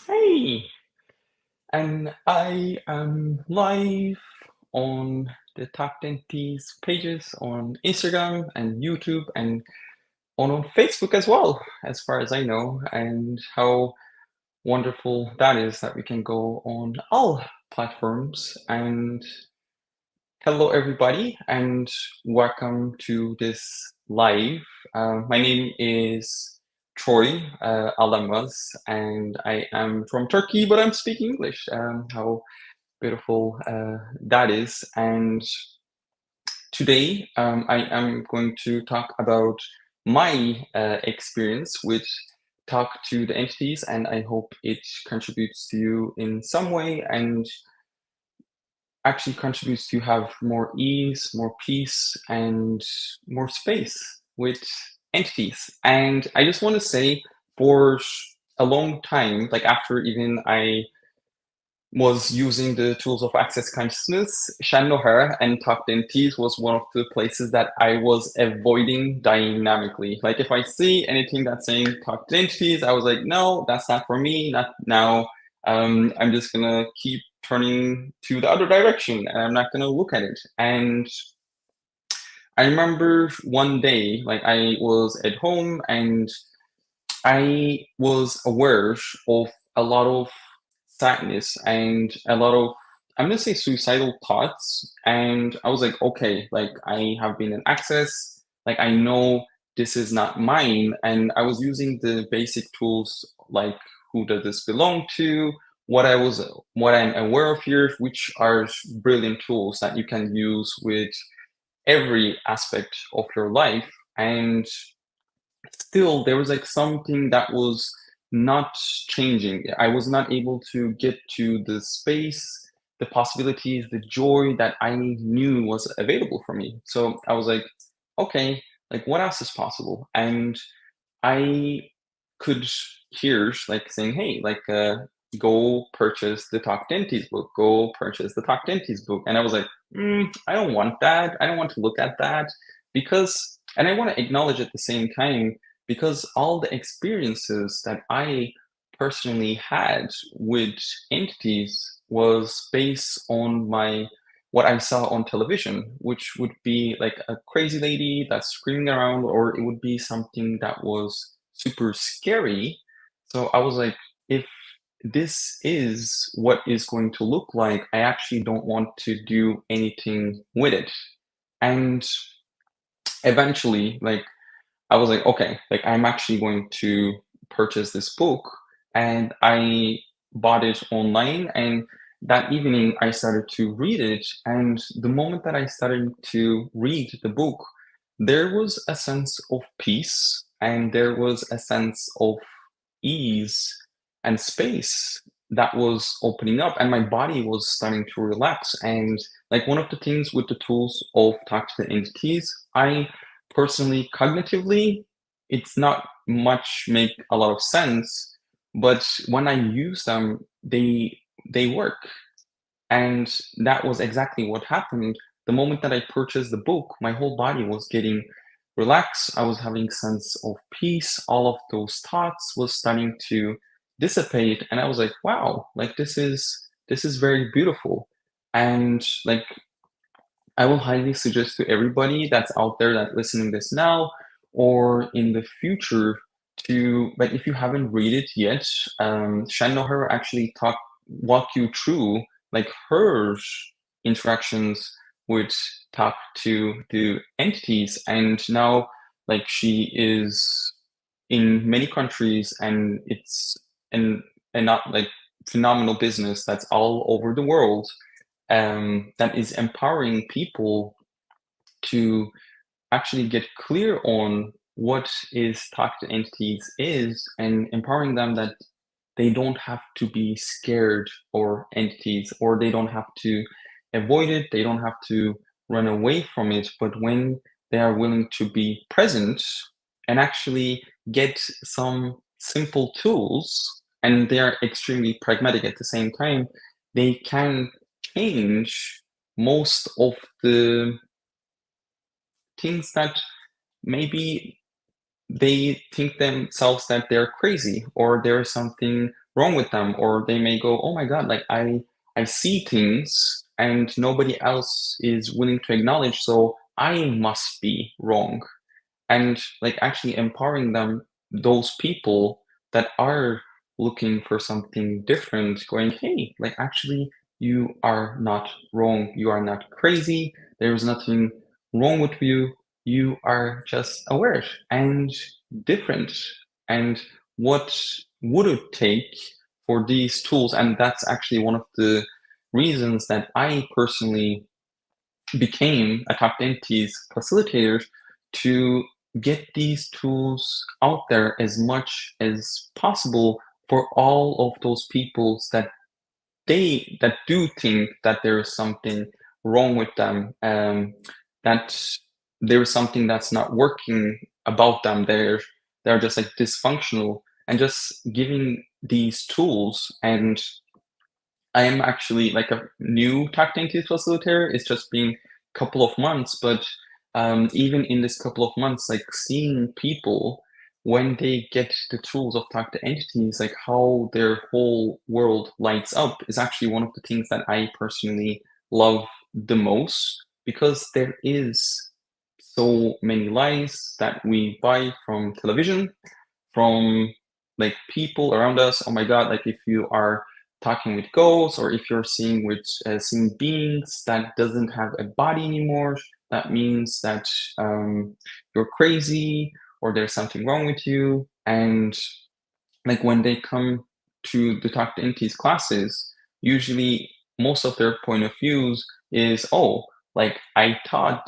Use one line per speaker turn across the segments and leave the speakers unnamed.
Hey, and I am live on the Top 10 Teas pages on Instagram and YouTube and on Facebook as well, as far as I know, and how wonderful that is that we can go on all platforms. And hello, everybody, and welcome to this live. My name is Troy Aldanmaz, and I am from Turkey, but I'm speaking English. How beautiful that is. And today, I am going to talk about my experience with talk to the entities, and I hope it contributes to you in some way and actually contributes to have more ease, more peace, and more space with entities. And I just want to say for a long time, like after even I was using the tools of access consciousness, Shanohara and Talk Entities was one of the places that I was avoiding dynamically. Like if I see anything that's saying Talk Entities, I was like, no, that's not for me, not now. I'm just gonna keep turning to the other direction and I'm not gonna look at it. And I remember one day, like I was at home and I was aware of a lot of sadness and a lot of, I'm gonna say suicidal thoughts. And I was like, okay, like I have been in access, like I know this is not mine. And I was using the basic tools like who does this belong to, what I'm aware of here, which are brilliant tools that you can use with every aspect of your life. And still there was like something that was not changing. I was not able to get to the space, the possibilities, the joy that I knew was available for me. So I was like, okay, like what else is possible? And I could hear like saying, hey, like go purchase the Talk Dentist book, go purchase the Talk Dentist book. And I was like, I don't want that. I don't want to look at that because, and I want to acknowledge at the same time, because all the experiences that I personally had with entities was based on my what I saw on television, which would be like a crazy lady that's screaming around, or it would be something that was super scary. So I was like, if this is what is going to look like, I actually don't want to do anything with it. And eventually, like I was like, okay, like I'm actually going to purchase this book. And I bought it online. And that evening, I started to read it. And the moment that I started to read the book, there was a sense of peace and there was a sense of ease and space that was opening up. And my body was starting to relax. And like one of the things with the tools of talk to the entities, I personally cognitively it's not much make a lot of sense, but when I use them they work. And that was exactly what happened. The moment that I purchased the book, my whole body was getting relaxed. I was having sense of peace. All of those thoughts was starting to dissipate. And I was like, wow, like this is very beautiful. And like I will highly suggest to everybody that's out there that listening this now or in the future to, but if you haven't read it yet, Shannoher actually walk you through like her interactions with talk to the entities, and now like she is in many countries, and it's and not like phenomenal business that's all over the world, that is empowering people to actually get clear on what is toxic entities is, and empowering them that they don't have to be scared or entities, or they don't have to avoid it, they don't have to run away from it, but when they are willing to be present and actually get some simple tools, and they are extremely pragmatic at the same time, they can change most of the things that maybe they think themselves that they're crazy or there's something wrong with them, or they may go, oh my God, like I see things and nobody else is willing to acknowledge, so I must be wrong. And like actually empowering them, those people that are looking for something different, going, hey, like actually you are not wrong, you are not crazy, there's nothing wrong with you, you are just aware and different. And what would it take for these tools? And that's actually one of the reasons that I personally became a top entities facilitator, to get these tools out there as much as possible for all of those peoples that do think that there is something wrong with them, that there is something that's not working about them. They're just like dysfunctional, and just giving these tools. And I am actually like a new tactic facilitator. It's just been a couple of months, but even in this couple of months, like seeing people when they get the tools of tactic entities, like how their whole world lights up, is actually one of the things that I personally love the most, because there is so many lies that we buy from television, from like people around us. Oh my God, like if you are talking with ghosts, or if you're seeing beings that doesn't have a body anymore, that means that you're crazy, or there's something wrong with you. And like when they come to the talk to entities classes, usually most of their point of views is, oh, like I thought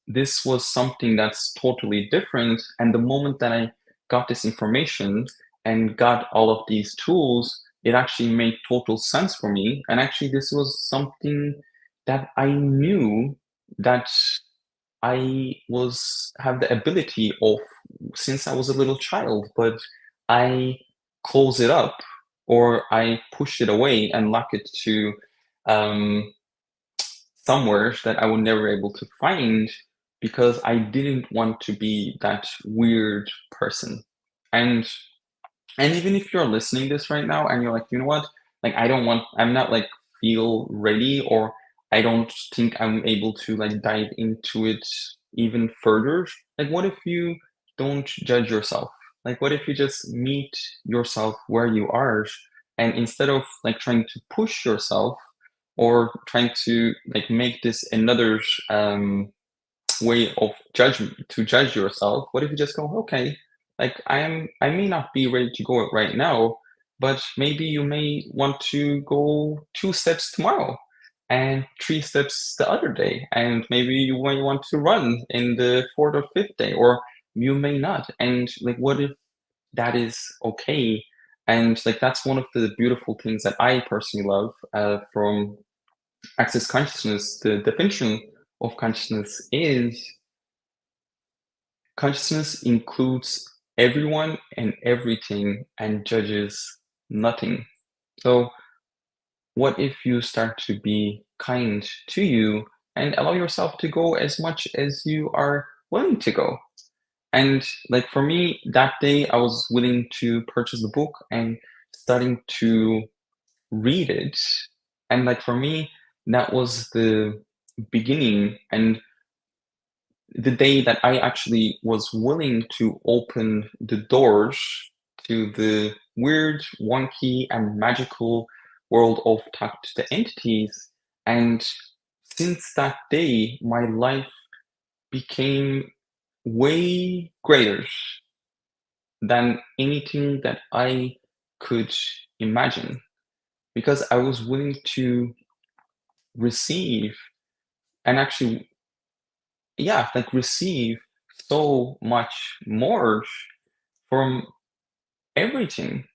this was something that's totally different, and the moment that I got this information and got all of these tools, it actually made total sense for me. And actually, this was something that I knew that I was have the ability of since I was a little child, but I close it up, or I push it away and lock it to um, somewhere that I would never able to find, because I didn't want to be that weird person. And and even if you're listening this right now and you're like, you know what? Like I'm not like feel ready, or I don't think I'm able to like dive into it even further. Like what if you don't judge yourself? Like what if you just meet yourself where you are, and instead of like trying to push yourself, or trying to like make this another way of judgment to judge yourself, what if you just go, okay, like I may not be ready to go right now, but maybe you may want to go 2 steps tomorrow, and 3 steps the other day, and maybe you may want to run in the fourth or fifth day, or you may not. And like what if that is okay? And like that's one of the beautiful things that I personally love from access consciousness. The definition of consciousness is, consciousness includes everyone and everything and judges nothing. So, what if you start to be kind to you and allow yourself to go as much as you are willing to go? And like for me, that day I was willing to purchase the book and starting to read it. And like for me, that was the beginning, and the day that I actually was willing to open the doors to the weird, wonky, and magical world of tapped the entities. And since that day, my life became way greater than anything that I could imagine, because I was willing to receive, and actually, yeah, like receive so much more from everything.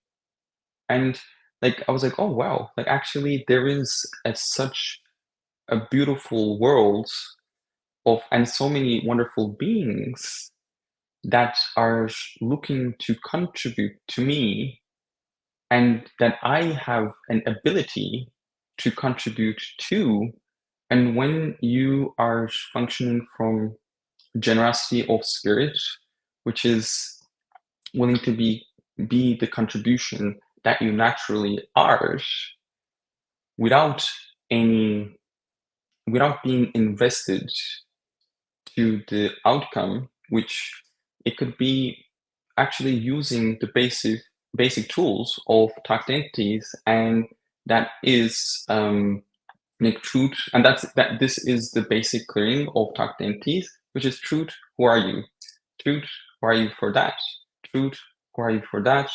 And like I was like, oh wow, like actually there is such a beautiful world of, and so many wonderful beings that are looking to contribute to me, and that I have an ability to contribute to. And when you are functioning from generosity of spirit, which is willing to be the contribution that you naturally are without any without being invested to the outcome, which it could be actually using the basic tools of tagged entities, and that is like truth, and that this is the basic clearing of tagged entities, which is truth, who are you? Truth, who are you for that? Truth, who are you for that?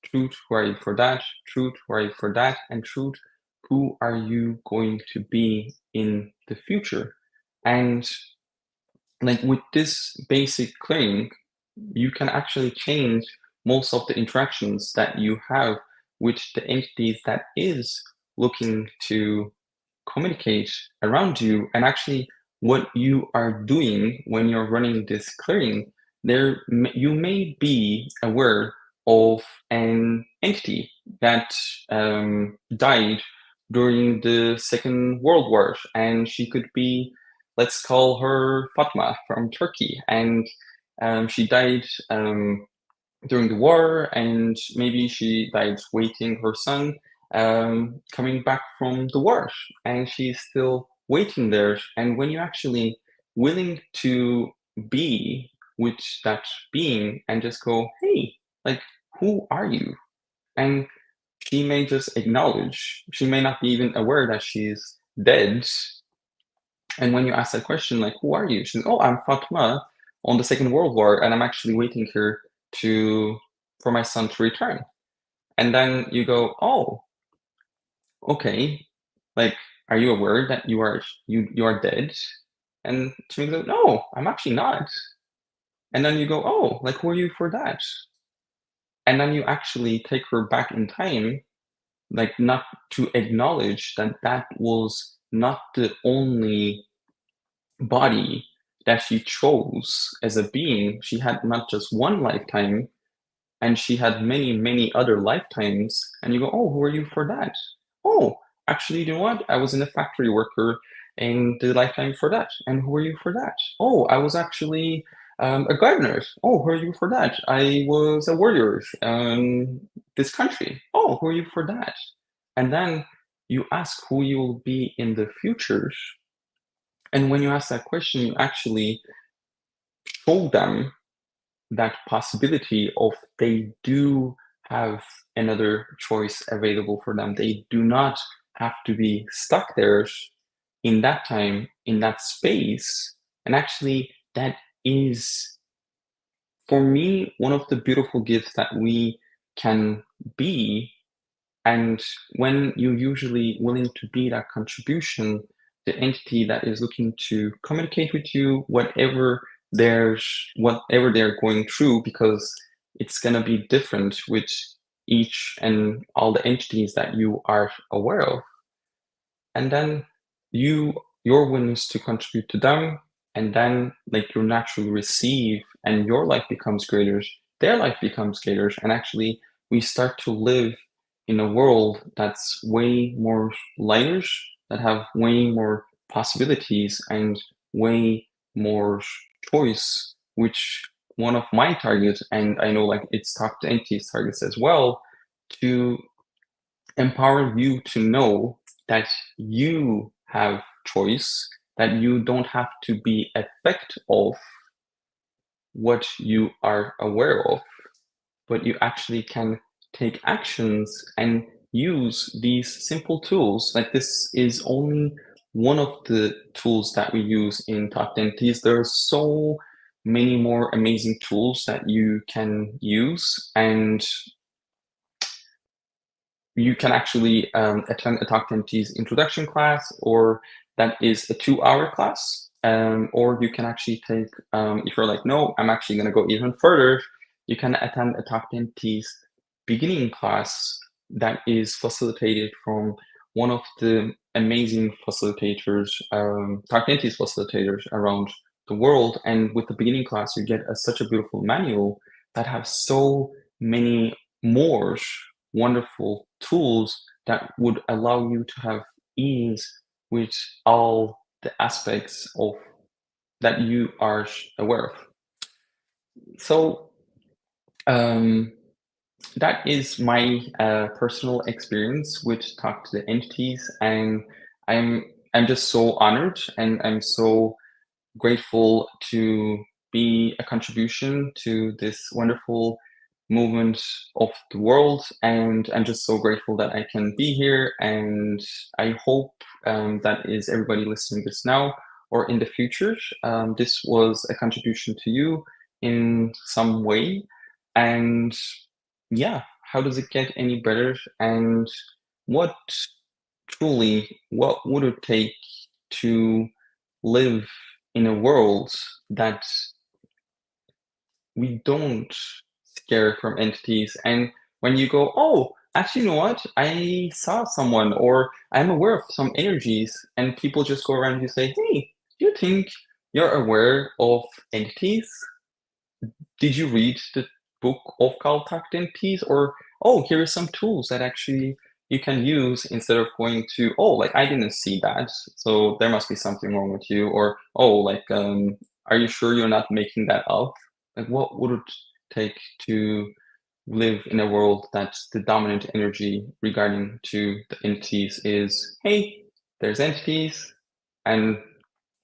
Truth, who are you for that? Truth, who are you for that? And truth, who are you going to be in the future? And like with this basic clearing, you can actually change most of the interactions that you have with the entities that is looking to communicate around you. And actually what you are doing when you're running this clearing, you may be aware of an entity that died during the Second World War, and she could be, let's call her Fatma from Turkey, and she died during the war, and maybe she died waiting her son coming back from the war, and she's still waiting there. And when you're actually willing to be with that being and just go, hey, like, who are you? And she may just acknowledge, she may not be even aware that she's dead. And when you ask that question, like, who are you? She's, oh, I'm Fatma on the Second World War, and I'm actually waiting here to for my son to return. And then you go, oh, okay, like, are you aware that you are dead? And she goes, no, I'm actually not. And then you go, oh, like, who are you for that? And then you actually take her back in time, like, not to acknowledge that that was not the only body that she chose as a being. She had not just one lifetime, and she had many, many other lifetimes. And you go, oh, who are you for that? Oh, actually, you know what? I was in a factory worker in the lifetime for that. And who are you for that? Oh, I was actually a gardener. Oh, who are you for that? I was a warrior in this country. Oh, who are you for that? And then you ask who you will be in the future. And when you ask that question, you actually show them that possibility of they do have another choice available for them. They do not have to be stuck there in that time, in that space. And actually, that is, for me, one of the beautiful gifts that we can be. And when you're usually willing to be that contribution, the entity that is looking to communicate with you, whatever they're going through, because it's gonna be different with each and all the entities that you are aware of. And then your willingness to contribute to them, and then like you naturally receive, and your life becomes greater, their life becomes greater, and actually we start to live in a world that's way more lighter, that have way more possibilities and way more choice, which one of my targets, and I know like it's top to entities targets as well, to empower you to know that you have choice, that you don't have to be effect of what you are aware of, but you actually can take actions and use these simple tools. Like this is only one of the tools that we use in Top Dentists. There are so many more amazing tools that you can use, and you can actually attend a Talk Dentists introduction class, or that is a 2-hour class. Or you can actually take, if you're like, no, I'm actually going to go even further, you can attend a Talk Dentists beginning class that is facilitated from one of the amazing facilitators, Talk Dentists facilitators around the world. And with the beginning class, you get such a beautiful manual that have so many more wonderful tools that would allow you to have ease with all the aspects of that you are aware of. So that is my personal experience with talk to the entities, and I'm just so honored, and I'm so grateful to be a contribution to this wonderful movement of the world. And I'm just so grateful that I can be here. And I hope that is everybody listening this now or in the future. This was a contribution to you in some way. And yeah, how does it get any better? And what what would it take to live in a world that we don't scare from entities? And when you go, oh, actually, you know what? I saw someone or I'm aware of some energies, and people just go around and you say, hey, do you think you're aware of entities? Did you read the book of contact entities? Or, oh, here are some tools that actually you can use instead of going to, oh, like I didn't see that, so there must be something wrong with you. Or, oh, like, are you sure you're not making that up? Like, what would it take to live in a world that the dominant energy regarding to the entities is, hey, there's entities, and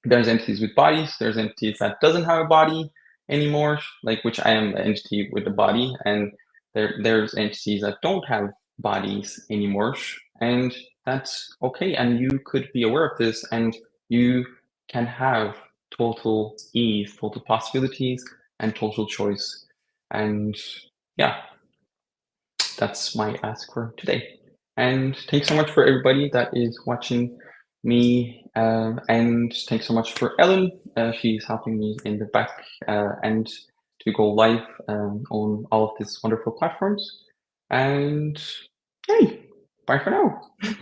there's entities with bodies, there's entities that doesn't have a body anymore, like which I am an entity with a body, and there's entities that don't have bodies anymore, and that's okay. And you could be aware of this, and you can have total ease, total possibilities, and total choice. And yeah, that's my ask for today. And thanks so much for everybody that is watching me. And thanks so much for Ellen. She's helping me in the back and to go live on all of these wonderful platforms. And hey, bye for now.